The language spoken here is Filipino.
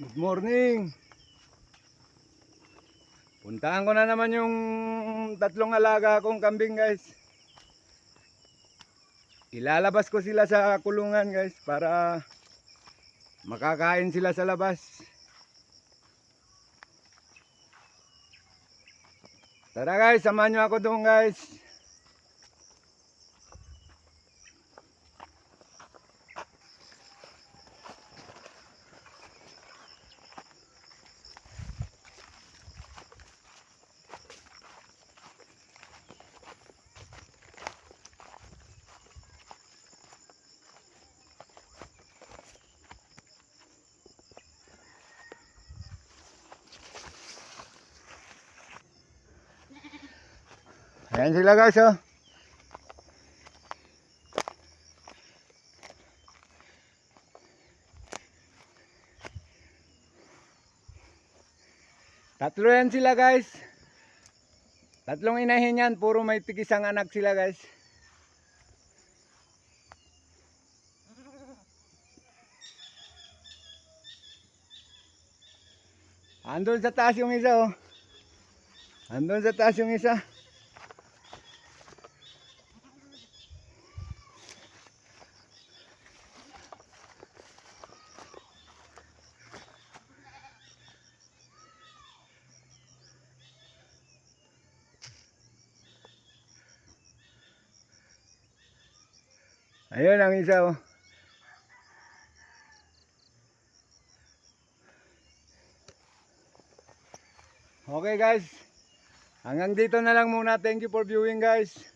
Good morning. Puntahan ko na naman yung tatlong alaga kong kambing, guys. Ilalabas ko sila sa kulungan, guys, para makakain sila sa labas. Tara guys, samahan nyo ako doon, guys. Ayan sila, guys, oh. Tatlo yan sila, guys. Tatlong inahin yan, puro may tig-isang anak sila, guys. Andun sa taas yung isa, oh. Andun sa taas yung isa. Ayun ang isa, oh. Okay, guys. Hanggang dito na lang muna. Thank you for viewing, guys.